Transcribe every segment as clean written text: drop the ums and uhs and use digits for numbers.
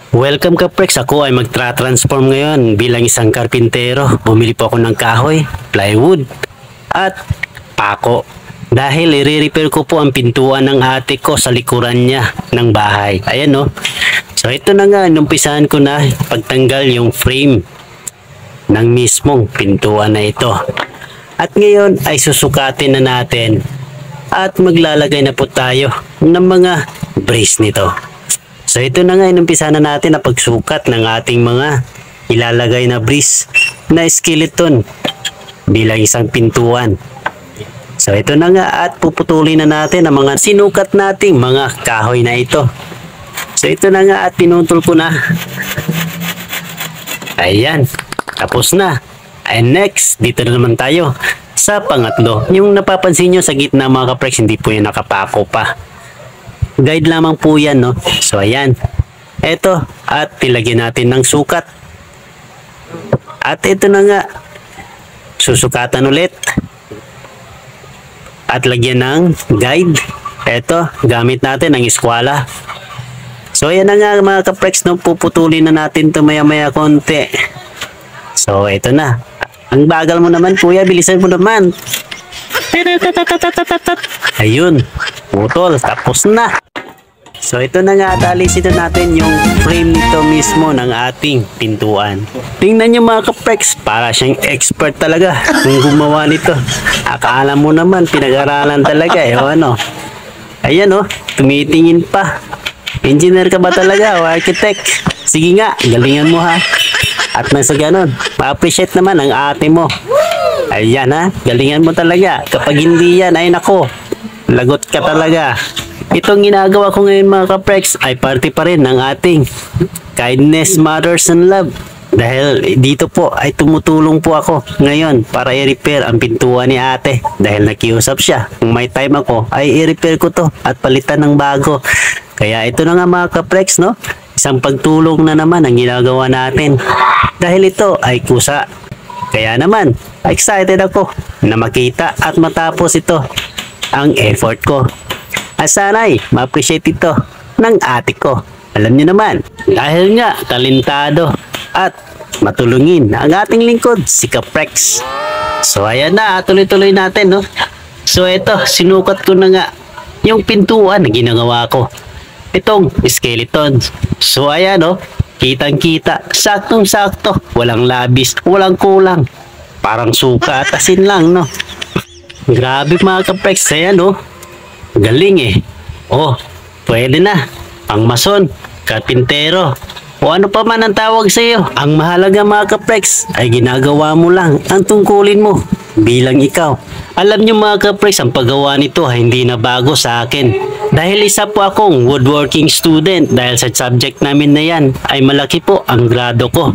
Welcome ka Prex, ako ay magtra-transform ngayon bilang isang karpintero. Bumili po ako ng kahoy, plywood at pako. Dahil i-repair ko po ang pintuan ng ate ko sa likuran niya ng bahay. Ayan no. So ito na nga, numpisahan ko na pagtanggal yung frame ng mismong pintuan na ito. At ngayon ay susukatin na natin at maglalagay na po tayo ng mga brace nito. So ito na nga, inumpisa na natin na pagsukat ng ating mga ilalagay na brace na skeleton bilang isang pintuan. So ito na nga, at puputulin na natin ang mga sinukat nating mga kahoy na ito. So ito na nga, at pinutol ko na. Ayan, tapos na. And next, dito na naman tayo sa pangatlo. Yung napapansin nyo sa gitna mga kaprex, hindi po yung nakapako pa. Guide lamang po yan, no? So, ayan. Ito, at tilagyan natin ng sukat. At ito na nga, susukatan ulit. At lagyan ng guide. Ito, gamit natin ang eskwala. So, ayan na nga mga kaprex, no? Puputulin na natin ito maya-maya konti. So, ito na. Ang bagal mo naman, kuya. Bilisan mo naman. Ayun. Putol. Tapos na. So ito na nga, alisin na natin yung frame nito mismo ng ating pintuan. Tingnan nyo mga kaprex, para siyang expert talaga yung gumawa nito. Akala mo naman pinag-aralan talaga o ano. Ayan o, tumitingin pa. Engineer ka ba talaga o architect? Sige nga, galingan mo ha. At nang sa ganun, ma-appreciate naman ang ate mo. Ayan ha, galingan mo talaga. Kapag hindi yan, ay nako, lagot ka talaga. Itong ginagawa ko ngayon mga kaprex ay parte pa rin ng ating kindness, mothers and love. Dahil dito po ay tumutulong po ako ngayon para i-repair ang pintuan ni ate. Dahil nakiusap siya, kung may time ako ay i-repair ko to at palitan ng bago. Kaya ito na nga mga kaprex, no? Isang pagtulong na naman ang ginagawa natin. Dahil ito ay kusa. Kaya naman, excited ako na makita at matapos ito ang effort ko. At sana'y ma-appreciate ito ng ate ko. Alam niyo naman, dahil nga talentado at matulungin ang ating lingkod, si Kaprex. So ayan na, tuloy-tuloy natin, no? So ito, sinukat ko na nga yung pintuan na ginagawa ko. Itong skeleton. So ayan, no? Kitang-kita, saktong-sakto, walang labis, walang kulang. Parang suka at asin lang, no? Grabe mga Kaprex, ayan, no? Galing eh. Oh, pwede na. Pangmason, karpintero, o ano pa man ang tawag sa iyo. Ang mahalaga mga kaprex ay ginagawa mo lang ang tungkulin mo bilang ikaw. Alam niyo mga kaprex, ang paggawa nito ay hindi na bago sa akin. Dahil isa po akong woodworking student, dahil sa subject namin na yan ay malaki po ang grado ko.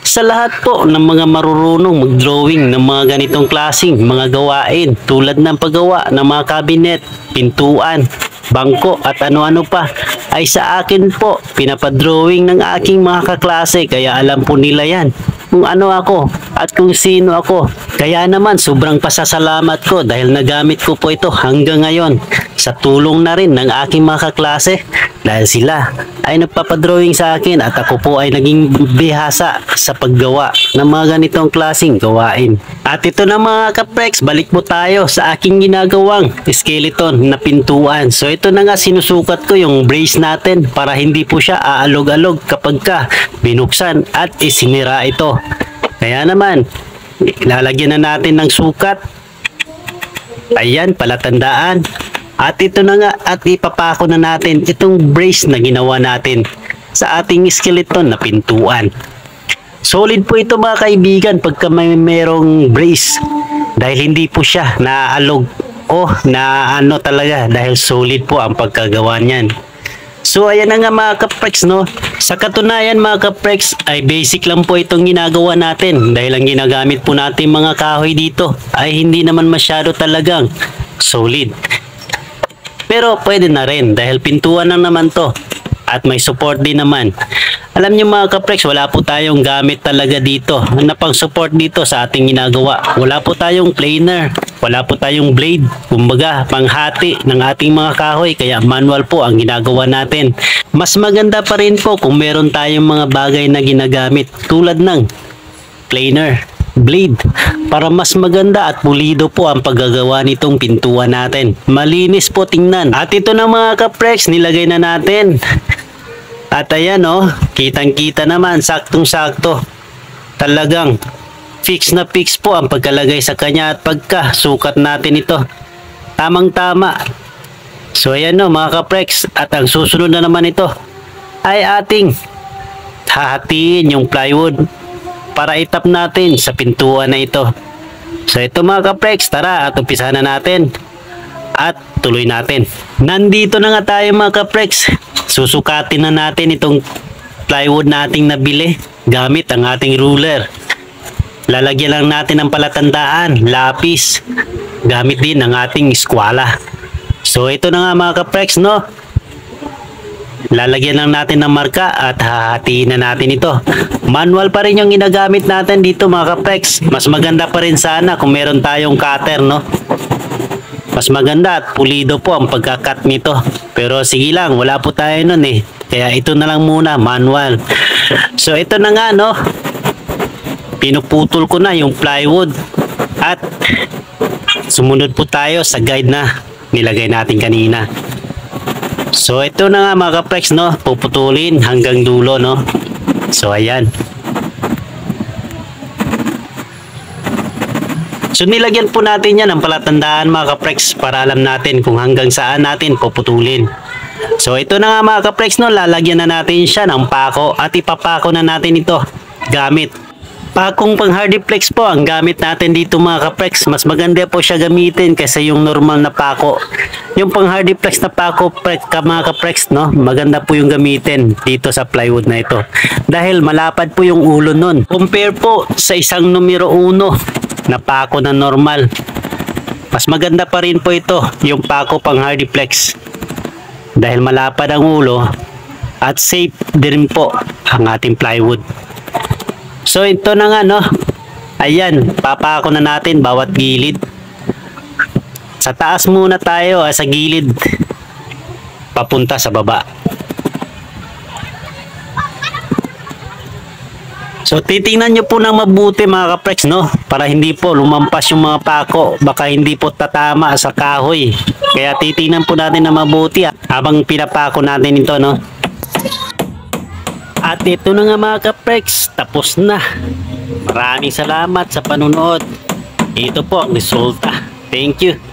Sa lahat po ng mga marurunong mag-drawing ng mga ganitong klaseng mga gawain tulad ng paggawa ng mga cabinet, pintuan, bangko at ano-ano pa ay sa akin po pinapadrawing ng aking mga kaklase, kaya alam po nila yan kung ano ako at kung sino ako. Kaya naman sobrang pasasalamat ko dahil nagamit ko po ito hanggang ngayon sa tulong na rin ng aking mga kaklase, dahil sila ay nagpapadrawing sa akin at ako po ay naging bihasa sa paggawa ng mga ganitong klaseng gawain. At ito na mga kaprex, balik po tayo sa aking ginagawang skeleton na pintuan. So ito na nga, sinusukat ko yung brace natin para hindi po siya aalog-alog kapag ka binuksan at isinira ito. Kaya naman, ilalagyan na natin ng sukat. Ayan, palatandaan. At ito na nga, at ipapako na natin itong brace na ginawa natin sa ating skeleton na pintuan. Solid po ito mga kaibigan pagka merong brace, dahil hindi po siya naaalog o na ano talaga, dahil solid po ang pagkagawa niyan. So ayan na nga mga kaprex, no? Sa katunayan mga kaprex ay basic lang po itong ginagawa natin, dahil ang ginagamit po natin mga kahoy dito ay hindi naman masyado talagang solid. Pero pwede na rin dahil pintuan lang naman to at may support din naman. Alam niyo mga kaprex, wala po tayong gamit talaga dito na pang support dito sa ating ginagawa. Wala po tayong planer, wala po tayong blade, kumbaga panghati ng ating mga kahoy, kaya manual po ang ginagawa natin. Mas maganda pa rin po kung meron tayong mga bagay na ginagamit tulad ng planer, blade, para mas maganda at pulido po ang paggagawa nitong pintuan natin. Malinis po tingnan. At ito na mga kaprex, nilagay na natin. At ayan kitang-kita naman, saktong-sakto. Talagang fix na fix po ang pagkalagay sa kanya at pagkasukat natin ito. Tamang-tama. So ayan mga kaprex, at ang susunod na naman ito ay ating hahatiin yung plywood para itap natin sa pintuan na ito. So ito mga kaprex, tara at umpisa na natin at tuloy natin. Nandito na nga tayo mga kaprex. Susukatin na natin itong plywood nating nabili gamit ang ating ruler. Lalagyan lang natin ng palatandaan, lapis, gamit din ang ating eskwala. So ito na nga mga kaprex lalagyan lang natin ng marka at hahatiin na natin ito. Manual pa rin yung ginagamit natin dito mga kaprex. Mas maganda pa rin sana kung meron tayong cutter Mas maganda at pulido po ang pagkakat nito. Pero sige lang, wala po tayo nun Kaya ito na lang muna, manual. So ito na nga pinuputol ko na yung plywood. At sumunod po tayo sa guide na nilagay natin kanina. So ito na nga mga kaprex puputulin hanggang dulo So ayan. So nilagyan po natin yan ng palatandaan mga kaprex para alam natin kung hanggang saan natin puputulin. So ito na nga mga kaprex lalagyan na natin siya ng pako at ipapako na natin ito gamit pakong pang hardiplex po ang gamit natin dito mga kaprex. Mas maganda po siya gamitin kaysa yung normal na pako. Yung pang hardiplex na pako mga kaprex maganda po yung gamitin dito sa plywood na ito dahil malapad po yung ulo nun compare po sa isang numero 1 na pako na normal. Mas maganda pa rin po ito yung pako pang hardiplex dahil malapad ang ulo at safe din po ang ating plywood. So ito na nga ayan, papako na natin bawat gilid. Sa taas muna tayo sa gilid papunta sa baba. So titingnan nyo po ng mabuti mga kaprex para hindi po lumampas yung mga pako, baka hindi po tatama sa kahoy. Kaya titingnan po natin na mabuti habang pinapako natin ito At ito na nga mga kaprex, tapos na. Maraming salamat sa panunood. Ito po ang resulta. Thank you.